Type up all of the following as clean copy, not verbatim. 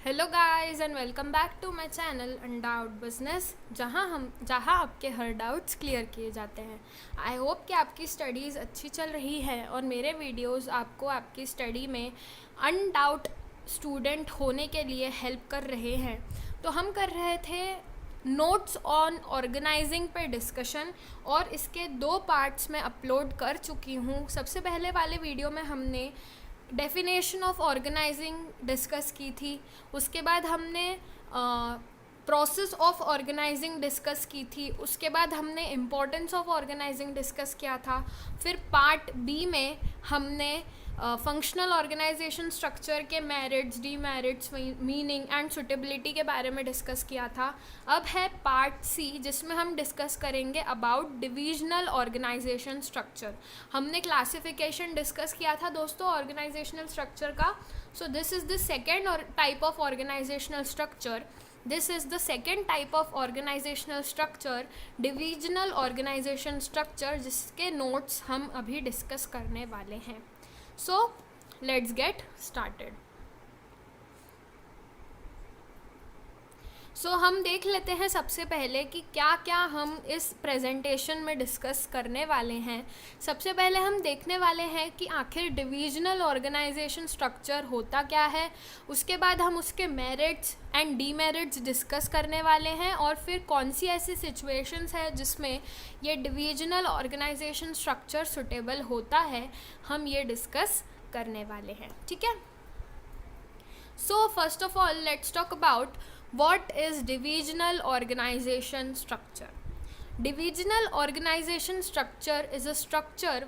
Hello guys and welcome back to my channel undoubt business, जहां आपके हर doubts clear किए जाते हैं। आई होप कि आपकी स्टडीज़ अच्छी चल रही है और मेरे वीडियोस आपको आपकी स्टडी में अनडाउट स्टूडेंट होने के लिए हेल्प कर रहे हैं। तो हम कर रहे थे नोट्स ऑन ऑर्गेनाइजिंग पे डिस्कशन और इसके 2 पार्ट्स में अपलोड कर चुकी हूँ। सबसे पहले वाले वीडियो में हमने डेफिनेशन ऑफ ऑर्गेनाइजिंग डिस्कस की थी, उसके बाद हमने प्रोसेस ऑफ ऑर्गेनाइजिंग डिस्कस की थी, उसके बाद हमने इम्पोर्टेंस ऑफ ऑर्गेनाइजिंग डिस्कस किया था। फिर पार्ट बी में हमने फंक्शनल ऑर्गेनाइजेशन स्ट्रक्चर के merits, demerits, meaning and suitability के बारे में डिस्कस किया था। अब है पार्ट सी, जिसमें हम डिस्कस करेंगे अबाउट डिविजनल ऑर्गेनाइजेशन स्ट्रक्चर। हमने क्लासिफिकेशन डिस्कस किया था दोस्तों ऑर्गेनाइजेशनल स्ट्रक्चर का। So this is the second type of organisational structure. This is the second type of organizational structure, divisional organization structure, जिसके नोट्स हम अभी डिस्कस करने वाले हैं। So let's get started. हम देख लेते हैं सबसे पहले कि क्या क्या हम इस प्रेजेंटेशन में डिस्कस करने वाले हैं। सबसे पहले हम देखने वाले हैं कि आखिर डिविजनल ऑर्गेनाइजेशन स्ट्रक्चर होता क्या है। उसके बाद हम उसके मेरिट्स एंड डीमेरिट्स डिस्कस करने वाले हैं और फिर कौन सी ऐसी सिचुएशंस है जिसमें ये डिविजनल ऑर्गेनाइजेशन स्ट्रक्चर सुटेबल होता है, हम ये डिस्कस करने वाले हैं। ठीक है। So first of all let's talk about what is divisional organization structure. Divisional organization structure is a structure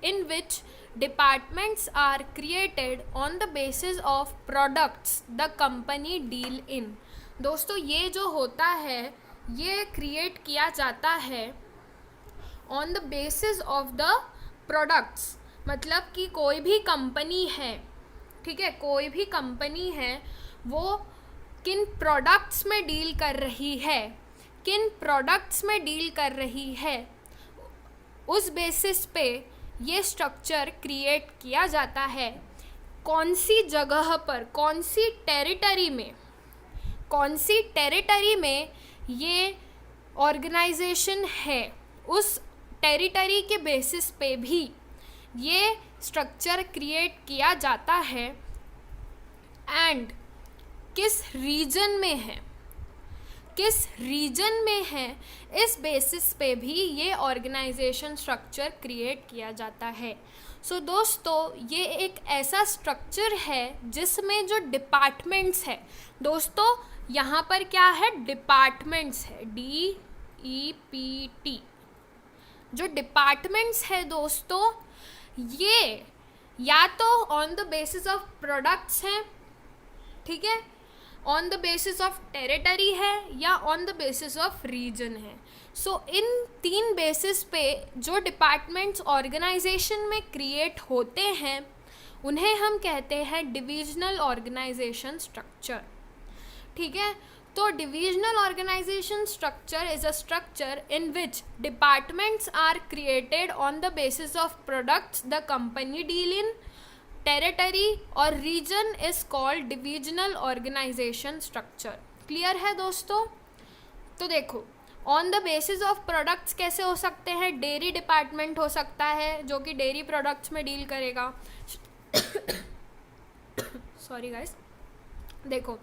in which departments are created on the basis of products the company deal in. दोस्तों ये जो होता है ये create किया जाता है on the basis of the products, मतलब कि कोई भी कंपनी है, ठीक है, कोई भी कंपनी है वो किन प्रोडक्ट्स में डील कर रही है, किन प्रोडक्ट्स में डील कर रही है, उस बेसिस पे ये स्ट्रक्चर क्रिएट किया जाता है। कौन सी जगह पर, कौन सी टेरिटरी में ये ऑर्गेनाइजेशन है, उस टेरिटरी के बेसिस पे भी ये स्ट्रक्चर क्रिएट किया जाता है। एंड किस रीजन में है इस बेसिस पे भी ये ऑर्गेनाइजेशन स्ट्रक्चर क्रिएट किया जाता है। सो दोस्तों ये एक ऐसा स्ट्रक्चर है जिसमें जो डिपार्टमेंट्स है, दोस्तों यहाँ पर क्या है, डिपार्टमेंट्स है, DEPT। जो डिपार्टमेंट्स है दोस्तों ये या तो on the basis of products हैं, ठीक है, on the basis of territory है या on the basis of region है। सो इन 3 बेसिस पे जो डिपार्टमेंट्स ऑर्गेनाइजेशन में क्रिएट होते हैं उन्हें हम कहते हैं डिविजनल ऑर्गेनाइजेशन स्ट्रक्चर। ठीक है, तो divisional organisation structure is a structure in which departments are created on the basis of products the company deal in. Territory और region is called divisional organisation structure. Clear है दोस्तों। तो देखो on the basis of products कैसे हो सकते हैं, dairy department हो सकता है जो कि डेयरी प्रोडक्ट्स में डील करेगा। Sorry guys. देखो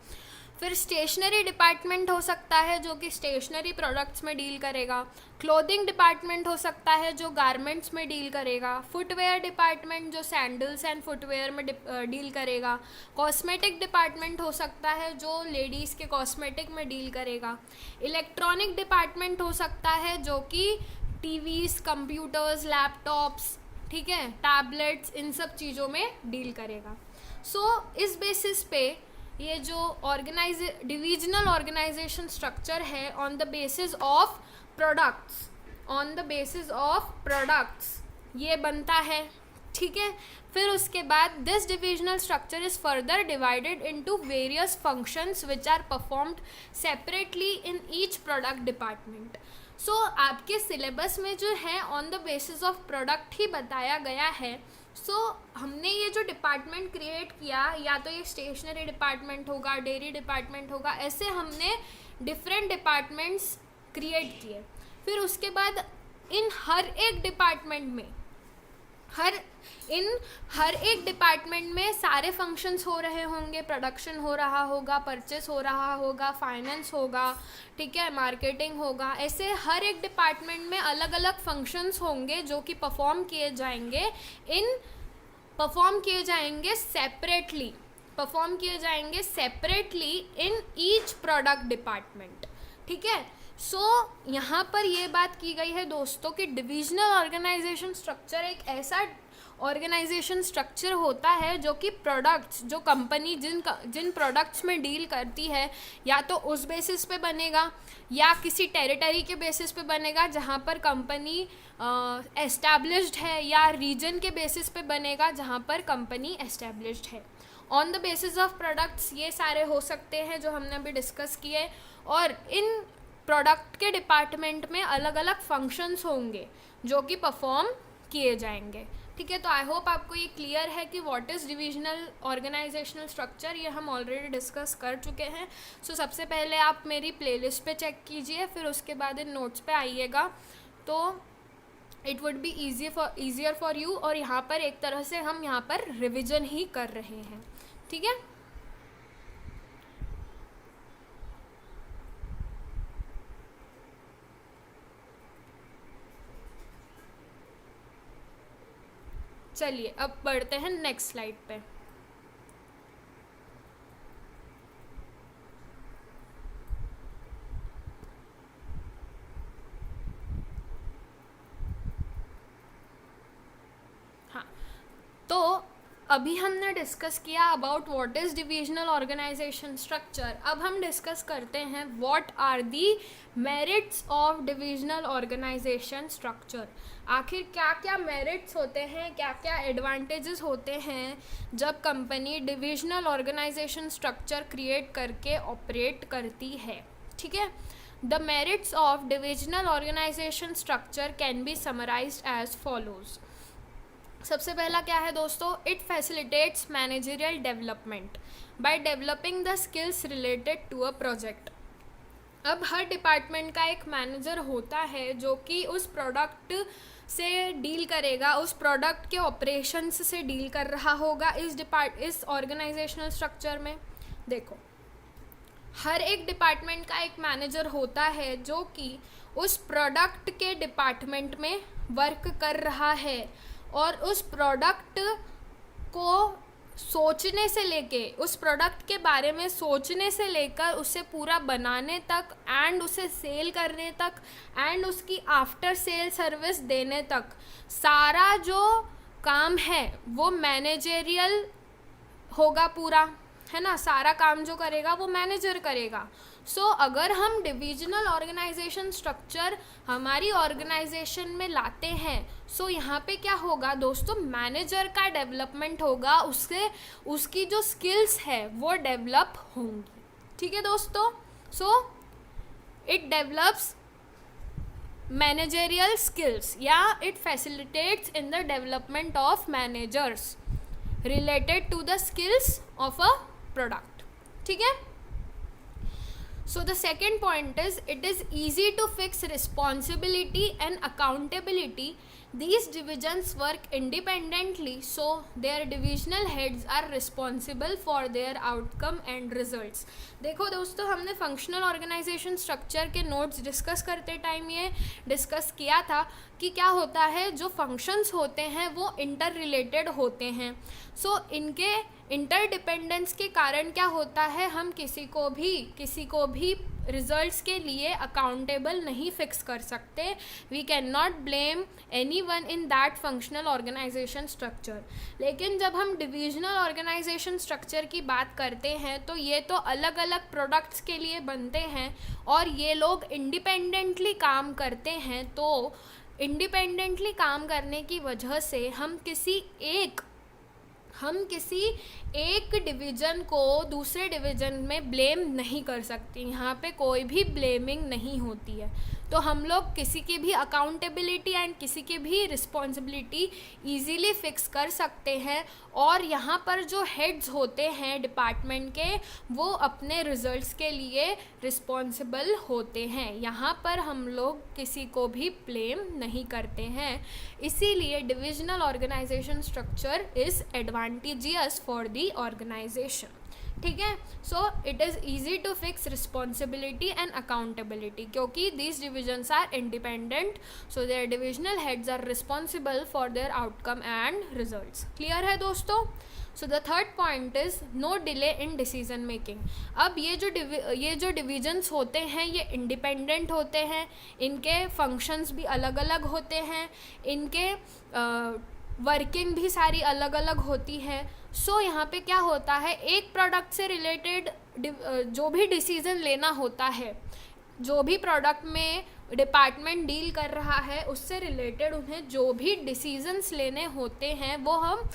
फिर स्टेशनरी डिपार्टमेंट हो सकता है जो कि स्टेशनरी प्रोडक्ट्स में डील करेगा। क्लोथिंग डिपार्टमेंट हो सकता है जो गारमेंट्स में डील करेगा। फुटवेयर डिपार्टमेंट जो सैंडल्स एंड फुटवेयर में डील करेगा। कॉस्मेटिक डिपार्टमेंट हो सकता है जो लेडीज़ के कॉस्मेटिक में डील करेगा। इलेक्ट्रॉनिक डिपार्टमेंट हो सकता है जो कि टीवीज़, कंप्यूटर्स, लैपटॉप्स, ठीक है, टैबलेट्स, इन सब चीज़ों में डील करेगा। सो इस बेसिस पे ये जो डिविजनल ऑर्गेनाइजेशन स्ट्रक्चर है on the basis of products ये बनता है। ठीक है, फिर उसके बाद this divisional structure is further divided into various functions which are performed separately in each product department. So आपके सिलेबस में जो है on the basis of product ही बताया गया है। हमने ये जो डिपार्टमेंट क्रिएट किया, या तो ये स्टेशनरी डिपार्टमेंट होगा, डेयरी डिपार्टमेंट होगा, ऐसे हमने डिफरेंट डिपार्टमेंट्स क्रिएट किए। फिर उसके बाद इन हर एक डिपार्टमेंट में हर एक डिपार्टमेंट में सारे फंक्शंस हो रहे होंगे, प्रोडक्शन हो रहा होगा, परचेस हो रहा होगा, फाइनेंस होगा, ठीक है, मार्केटिंग होगा, ऐसे हर एक डिपार्टमेंट में अलग अलग फंक्शंस होंगे जो कि परफॉर्म किए separately in each product department, ठीक है। यहाँ पर ये बात की गई है दोस्तों कि डिविजनल ऑर्गेनाइजेशन स्ट्रक्चर एक ऐसा ऑर्गेनाइजेशन स्ट्रक्चर होता है जो कि प्रोडक्ट्स, जो कंपनी जिन प्रोडक्ट्स में डील करती है, या तो उस बेसिस पे बनेगा या किसी टेरिटरी के बेसिस पे बनेगा जहाँ पर कंपनी एस्टैब्लिश्ड है, या रीजन के बेसिस पे बनेगा जहाँ पर कंपनी एस्टैब्लिश्ड है। On the basis of products ये सारे हो सकते हैं जो हमने अभी डिस्कस किए, और इन प्रोडक्ट के डिपार्टमेंट में अलग अलग फंक्शंस होंगे जो कि परफॉर्म किए जाएंगे, ठीक है। तो आई होप आपको ये क्लियर है कि what is divisional organizational structure, ये हम ऑलरेडी डिस्कस कर चुके हैं। सबसे पहले आप मेरी प्लेलिस्ट पे चेक कीजिए, फिर उसके बाद इन नोट्स पे आइएगा, तो it would be easier for you. और यहाँ पर एक तरह से हम यहाँ पर रिविजन ही कर रहे हैं, ठीक है। चलिए अब बढ़ते हैं नेक्स्ट स्लाइड पे। हाँ, तो अभी हमने डिस्कस किया about what is divisional organisation structure. अब हम डिस्कस करते हैं what are the merits of divisional organisation structure. आखिर क्या क्या मेरिट्स होते हैं, क्या क्या एडवांटेजेस होते हैं जब company divisional organisation structure create करके ऑपरेट करती है, ठीक है। The merits of divisional organisation structure can be summarized as follows. सबसे पहला क्या है दोस्तों, it facilitates managerial development by developing the skills related to a project. अब हर डिपार्टमेंट का एक मैनेजर होता है जो कि उस प्रोडक्ट से डील करेगा, उस प्रोडक्ट के ऑपरेशंस से डील कर रहा होगा इस ऑर्गेनाइजेशनल स्ट्रक्चर में। देखो, हर एक डिपार्टमेंट का एक मैनेजर होता है जो कि उस प्रोडक्ट के डिपार्टमेंट में वर्क कर रहा है, और उस प्रोडक्ट को सोचने से लेके, उस प्रोडक्ट के बारे में सोचने से लेकर उसे पूरा बनाने तक, एंड उसे सेल करने तक, एंड उसकी आफ्टर सेल सर्विस देने तक, सारा जो काम है वो मैनेजरियल होगा पूरा, है ना। सारा काम जो करेगा वो मैनेजर करेगा। अगर हम डिविजनल ऑर्गेनाइजेशन स्ट्रक्चर हमारी ऑर्गेनाइजेशन में लाते हैं, यहाँ पे क्या होगा दोस्तों, मैनेजर का डेवलपमेंट होगा, उससे उसकी जो स्किल्स है वो डेवलप होंगी, ठीक है दोस्तों। इट डेवलप्स मैनेजरियल स्किल्स, या it facilitates in the development of managers related to the skills of a product, ठीक है। So the second point is, it is easy to fix responsibility and accountability. These divisions work independently, so their divisional heads are responsible for their outcome and results. देखो दोस्तों, हमने functional organization structure के notes discuss करते time ये discuss किया था कि क्या होता है, जो फंक्शंस होते हैं वो इंटर रिलेटेड होते हैं। इनके इंटरडिपेंडेंस के कारण क्या होता है, हम किसी को भी रिजल्ट्स के लिए अकाउंटेबल नहीं फिक्स कर सकते। We can not blame any one in that functional organization structure. लेकिन जब हम डिविजनल ऑर्गेनाइजेशन स्ट्रक्चर की बात करते हैं तो ये तो अलग अलग प्रोडक्ट्स के लिए बनते हैं, और ये लोग इंडिपेंडेंटली काम करते हैं। तो इंडिपेंडेंटली काम करने की वजह से हम किसी एक डिवीज़न को दूसरे डिवीज़न में ब्लेम नहीं कर सकते। यहाँ पे कोई भी ब्लेमिंग नहीं होती है। तो हम लोग किसी की भी अकाउंटेबिलिटी एंड किसी की भी रिस्पॉन्सिबिलिटी ईजीली फिक्स कर सकते हैं। और यहाँ पर जो हेड्स होते हैं डिपार्टमेंट के, वो अपने रिजल्ट्स के लिए रिस्पॉन्सिबल होते हैं। यहाँ पर हम लोग किसी को भी ब्लेम नहीं करते हैं। इसीलिए divisional organisation structure is advantageous for the organisation. ठीक है, so it is easy to fix responsibility and accountability, क्योंकि these divisions are independent, so their divisional heads are responsible for their outcome and results. Clear है दोस्तों? So the third point is no delay in decision making. अब ये जो divisions होते हैं ये independent होते हैं, इनके फंक्शंस भी अलग अलग होते हैं, इनके वर्किंग भी सारी अलग अलग होती है। सो यहाँ पे क्या होता है, एक प्रोडक्ट से रिलेटेड जो भी डिसीज़न लेना होता है, जो भी प्रोडक्ट में डिपार्टमेंट डील कर रहा है उससे रिलेटेड उन्हें जो भी डिसीजंस लेने होते हैं वो हम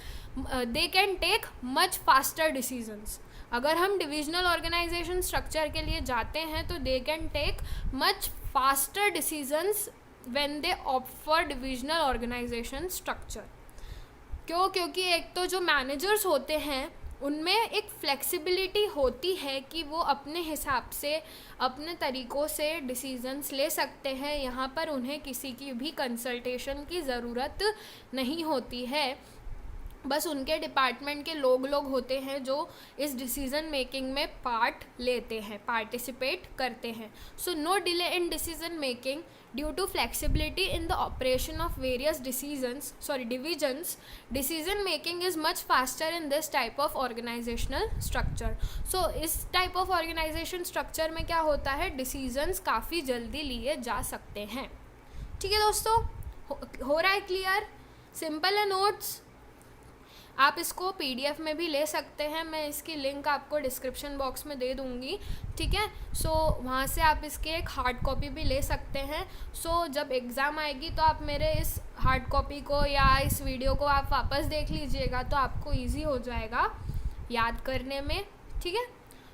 they can take much faster decisions. अगर हम डिविजनल ऑर्गेनाइजेशन स्ट्रक्चर के लिए जाते हैं तो they can take much faster decisions when they opt for divisional organisation structure. क्योंकि एक तो जो मैनेजर्स होते हैं उनमें एक फ्लेक्सिबिलिटी होती है कि वो अपने हिसाब से अपने तरीक़ों से डिसीजंस ले सकते हैं। यहाँ पर उन्हें किसी की भी कंसल्टेशन की ज़रूरत नहीं होती है, बस उनके डिपार्टमेंट के लोग होते हैं जो इस डिसीज़न मेकिंग में पार्ट लेते हैं, पार्टिसिपेट करते हैं। So no delay in decision making due to flexibility in the operation of various divisions, decision making is much faster in this type of organisational structure. So इस type of organisation structure में क्या होता है, decisions काफ़ी जल्दी लिए जा सकते हैं। ठीक है दोस्तों, हो रहा है क्लियर? सिंपल है नोट्स। आप इसको PDF में भी ले सकते हैं, मैं इसकी लिंक आपको डिस्क्रिप्शन बॉक्स में दे दूँगी। ठीक है, सो वहाँ से आप इसके एक हार्ड कॉपी भी ले सकते हैं। सो जब एग्ज़ाम आएगी तो आप मेरे इस हार्ड कॉपी को या इस वीडियो को आप वापस देख लीजिएगा तो आपको ईजी हो जाएगा याद करने में। ठीक है,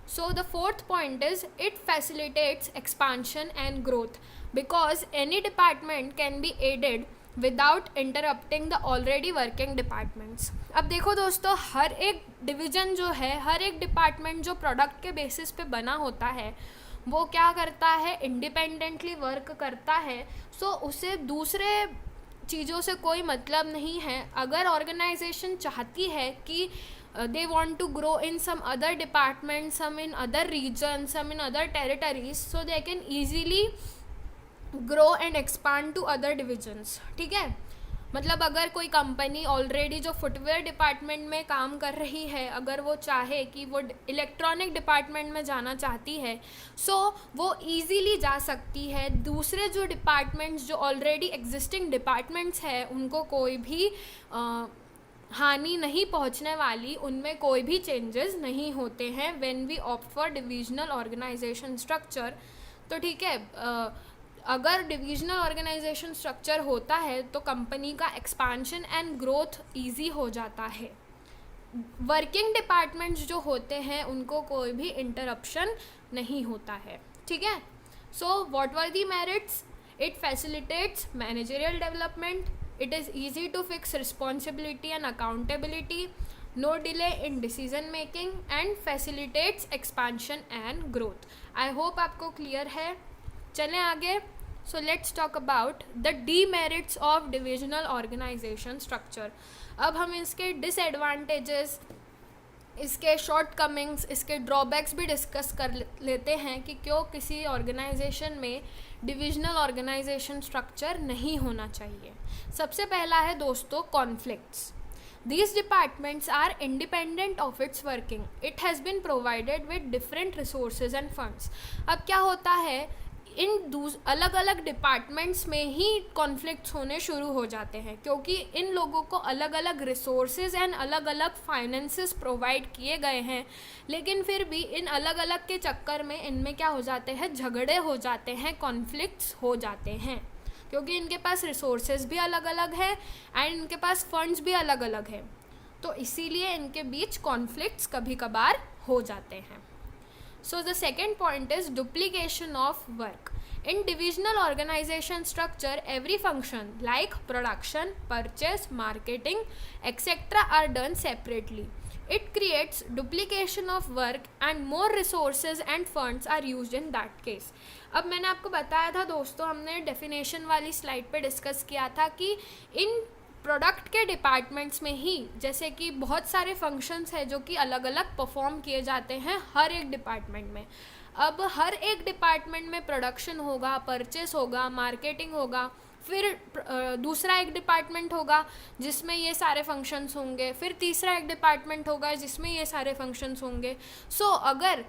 so the fourth point is it facilitates expansion and growth because any department can be added without interrupting the already working departments. अब देखो दोस्तों, हर एक डिवीज़न जो है, हर एक डिपार्टमेंट जो प्रोडक्ट के बेसिस पे बना होता है वो क्या करता है, इंडिपेंडेंटली वर्क करता है। सो उसे दूसरे चीज़ों से कोई मतलब नहीं है। अगर ऑर्गेनाइजेशन चाहती है कि they want to grow in some other department, some in other regions, some in other territories, so they can easily grow and expand to other divisions. ठीक है, मतलब अगर कोई कंपनी ऑलरेडी जो फुटवेयर डिपार्टमेंट में काम कर रही है, अगर वो चाहे कि वो इलेक्ट्रॉनिक डिपार्टमेंट में जाना चाहती है, सो वो इजीली जा सकती है। दूसरे जो डिपार्टमेंट्स जो ऑलरेडी एग्जिस्टिंग डिपार्टमेंट्स है उनको कोई भी हानि नहीं पहुंचने वाली, उनमें कोई भी चेंजेस नहीं होते हैं when we opt for divisional organisation structure. तो ठीक है, अगर डिविजनल ऑर्गेनाइजेशन स्ट्रक्चर होता है तो कंपनी का एक्सपांशन एंड ग्रोथ इजी हो जाता है। वर्किंग डिपार्टमेंट्स जो होते हैं उनको कोई भी इंटरप्शन नहीं होता है। ठीक है, so what were the merits? It facilitates managerial development, it is easy to fix responsibility and accountability, no delay in decision making and facilitates expansion and growth. I hope आपको क्लियर है। चलें आगे। So let's talk about the demerits of divisional organisation structure. अब हम इसके disadvantages, इसके shortcomings, इसके drawbacks भी डिस्कस कर लेते हैं कि क्यों किसी ऑर्गेनाइजेशन में डिविजनल ऑर्गेनाइजेशन स्ट्रक्चर नहीं होना चाहिए। सबसे पहला है दोस्तों conflicts. These departments are independent of its working. It has been provided with different resources and funds. अब क्या होता है, इन अलग अलग डिपार्टमेंट्स में ही कॉन्फ्लिक्ट्स होने शुरू हो जाते हैं क्योंकि इन लोगों को अलग अलग रिसोर्सेज एंड अलग अलग फाइनेंसेस प्रोवाइड किए गए हैं, लेकिन फिर भी इन अलग अलग के चक्कर में इनमें क्या हो जाते हैं, झगड़े हो जाते हैं, कॉन्फ्लिक्ट्स हो जाते हैं क्योंकि इनके पास रिसोर्सेज भी अलग अलग है एंड इनके पास फंड्स भी अलग अलग है, तो इसीलिए इनके बीच कॉन्फ्लिक्ट्स कभी कभार हो जाते हैं। So the second point is duplication of work. In divisional organization structure, every function like production, purchase, marketing, etc. are done separately. It creates duplication of work and more resources and funds are used in that case. अब मैंने आपको बताया था दोस्तों, हमने definition वाली slide पे discuss किया था कि इन प्रोडक्ट के डिपार्टमेंट्स में ही जैसे कि बहुत सारे फंक्शंस हैं जो कि अलग अलग परफॉर्म किए जाते हैं हर एक डिपार्टमेंट में. अब हर एक डिपार्टमेंट में प्रोडक्शन होगा, परचेस होगा, मार्केटिंग होगा, फिर दूसरा एक डिपार्टमेंट होगा जिसमें ये सारे फंक्शंस होंगे, फिर तीसरा एक डिपार्टमेंट होगा जिसमें ये सारे फंक्शंस होंगे. सो अगर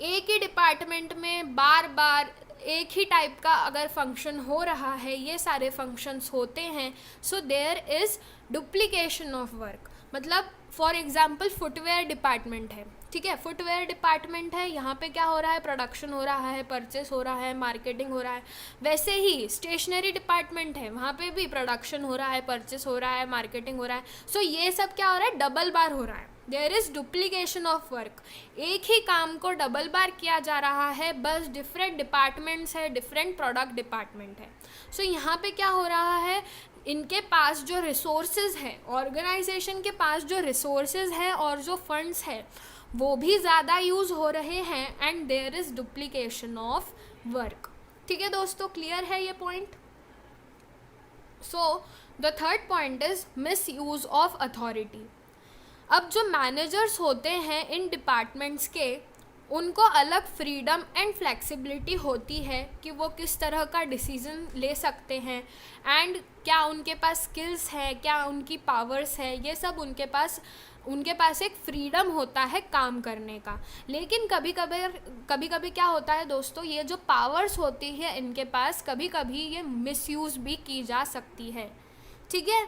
एक ही डिपार्टमेंट में बार बार एक ही टाइप का अगर फंक्शन हो रहा है, ये सारे फंक्शंस होते हैं, so there is duplication of work. मतलब फॉर एग्जांपल फुटवेयर डिपार्टमेंट है, ठीक है, फुटवेयर डिपार्टमेंट है, यहाँ पे क्या हो रहा है, प्रोडक्शन हो रहा है, परचेस हो रहा है, मार्केटिंग हो रहा है. वैसे ही स्टेशनरी डिपार्टमेंट है, वहाँ पे भी प्रोडक्शन हो रहा है, परचेस हो रहा है, मार्केटिंग हो रहा है. सो ये सब क्या हो रहा है, डबल बार हो रहा है. There is duplication of work. एक ही काम को डबल बार किया जा रहा है, बस डिफरेंट डिपार्टमेंट्स है, डिफरेंट प्रोडक्ट डिपार्टमेंट है. सो यहाँ पे क्या हो रहा है, इनके पास जो रिसोर्सेज है, ऑर्गेनाइजेशन के पास जो रिसोर्सेज है और जो फंड्स है वो भी ज़्यादा यूज़ हो रहे हैं and there is duplication of work. ठीक है दोस्तों, क्लियर है ये point. So the third point is misuse of authority. अब जो मैनेजर्स होते हैं इन डिपार्टमेंट्स के, उनको अलग फ्रीडम एंड फ्लेक्सिबिलिटी होती है कि वो किस तरह का डिसीज़न ले सकते हैं एंड क्या उनके पास स्किल्स है, क्या उनकी पावर्स है, ये सब उनके पास एक फ्रीडम होता है काम करने का. लेकिन कभी कभी क्या होता है दोस्तों, ये जो पावर्स होती है इनके पास, कभी कभी ये मिसयूज़ भी की जा सकती है. ठीक है,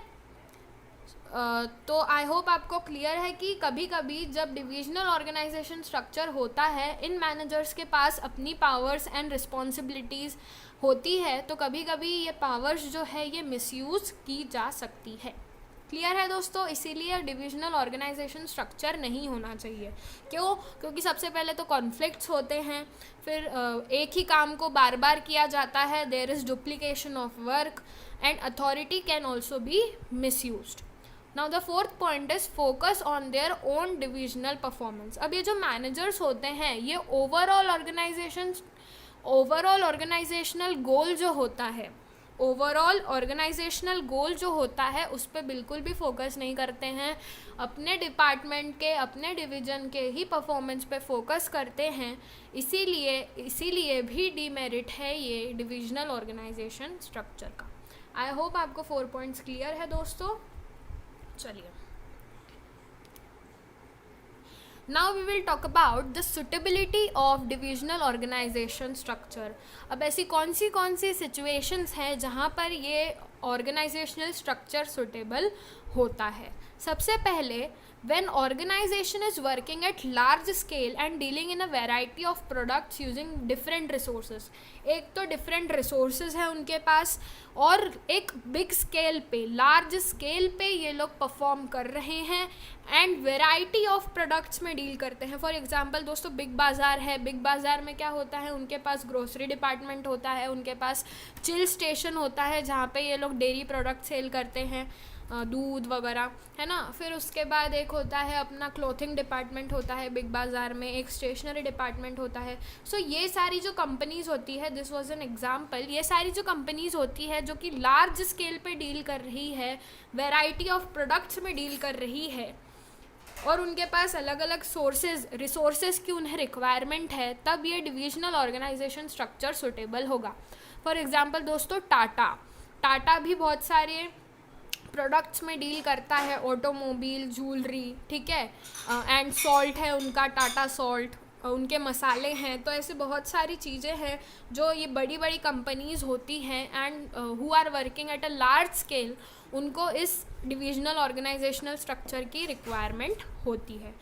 तो आई होप आपको क्लियर है कि कभी कभी जब डिविजनल ऑर्गेनाइजेशन स्ट्रक्चर होता है, इन मैनेजर्स के पास अपनी पावर्स एंड रिस्पॉन्सिबिलिटीज़ होती है, तो कभी कभी ये पावर्स जो है ये मिसयूज़ की जा सकती है. क्लियर है दोस्तों, इसीलिए डिविजनल ऑर्गेनाइजेशन स्ट्रक्चर नहीं होना चाहिए. क्यों? क्योंकि सबसे पहले तो कॉन्फ्लिक्ट्स होते हैं, फिर एक ही काम को बार बार किया जाता है, there is duplication of work and authority can also be misused. Now the fourth point is focus on their own divisional performance. अब ये जो मैनेजर्स होते हैं, ये ओवरऑल ऑर्गेनाइजेशनल गोल जो होता है, ओवरऑल ऑर्गेनाइजेशनल गोल जो होता है उस पर बिल्कुल भी फोकस नहीं करते हैं. अपने डिपार्टमेंट के, अपने डिवीज़न के ही परफॉर्मेंस पे फोकस करते हैं. इसीलिए भी डीमेरिट है ये डिविजनल ऑर्गेनाइजेशन स्ट्रक्चर का. आई होप आपको 4 पॉइंट्स क्लियर है दोस्तों. चलिए, now we will talk about the suitability of divisional organisation structure. अब ऐसी कौन सी सिचुएशंस हैं जहाँ पर ये ऑर्गेनाइजेशनल स्ट्रक्चर सुटेबल होता है. सबसे पहले, when organization is working at large scale and dealing in a variety of products using different resources. एक तो different resources है उनके पास, और एक big scale पे, large scale पे ये लोग perform कर रहे हैं and variety of products में deal करते हैं. For example दोस्तों, बिग बाज़ार है, बिग बाज़ार में क्या होता है, उनके पास ग्रोसरी डिपार्टमेंट होता है, उनके पास चिल स्टेशन होता है जहाँ पे ये लोग डेयरी प्रोडक्ट सेल करते हैं, दूध वगैरह, है ना. फिर उसके बाद एक होता है अपना क्लोथिंग डिपार्टमेंट होता है बिग बाज़ार में, एक स्टेशनरी डिपार्टमेंट होता है. सो ये सारी जो कंपनीज़ होती है, दिस वाज एन एग्जांपल, ये सारी जो कंपनीज़ होती है जो कि लार्ज स्केल पे डील कर रही है, वैरायटी ऑफ प्रोडक्ट्स में डील कर रही है, और उनके पास अलग अलग रिसोर्सेज की उन्हें रिक्वायरमेंट है, तब ये डिविजनल ऑर्गेनाइजेशन स्ट्रक्चर सुटेबल होगा. फॉर एग्जांपल दोस्तों, टाटा भी बहुत सारे प्रोडक्ट्स में डील करता है, ऑटोमोबाइल, ज्वेलरी, ठीक है, एंड सॉल्ट है उनका, टाटा सॉल्ट, उनके मसाले हैं. तो ऐसे बहुत सारी चीज़ें हैं जो ये बड़ी बड़ी कंपनीज़ होती हैं and who are working at a large scale, उनको इस डिविजनल ऑर्गेनाइजेशनल स्ट्रक्चर की रिक्वायरमेंट होती है.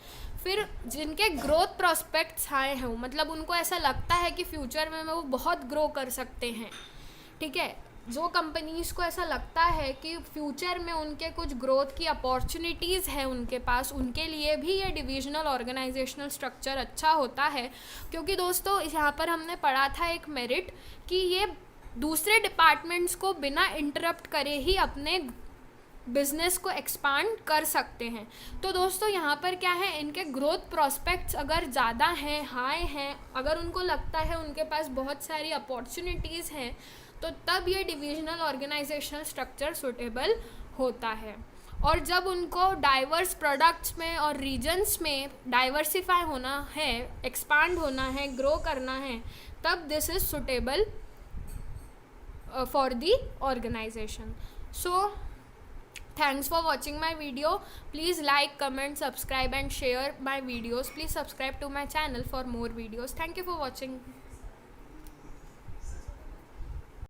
फिर जिनके ग्रोथ प्रॉस्पेक्ट्स आए हैं, मतलब उनको ऐसा लगता है कि फ्यूचर में वो बहुत ग्रो कर सकते हैं, ठीक है, जो कंपनीज़ को ऐसा लगता है कि फ्यूचर में उनके कुछ ग्रोथ की अपॉर्चुनिटीज़ है उनके पास, उनके लिए भी ये डिविजनल ऑर्गेनाइजेशनल स्ट्रक्चर अच्छा होता है। क्योंकि दोस्तों यहाँ पर हमने पढ़ा था एक मेरिट कि ये दूसरे डिपार्टमेंट्स को बिना इंटरप्ट करे ही अपने बिजनेस को एक्सपांड कर सकते हैं। तो दोस्तों यहाँ पर क्या है, इनके ग्रोथ प्रोस्पेक्ट्स अगर ज़्यादा हैं, हाई हैं, अगर उनको लगता है उनके पास बहुत सारी अपॉर्चुनिटीज़ हैं, तो तब ये डिविजनल ऑर्गेनाइजेशनल स्ट्रक्चर सूटेबल होता है। और जब उनको डाइवर्स प्रोडक्ट्स में और रीजन्स में डाइवर्सिफाई होना है, एक्सपांड होना है, ग्रो करना है, तब this is suitable for the organization. So thanks for watching my video. Please like, comment, subscribe and share my videos. Please subscribe to my channel for more videos. Thank you for watching.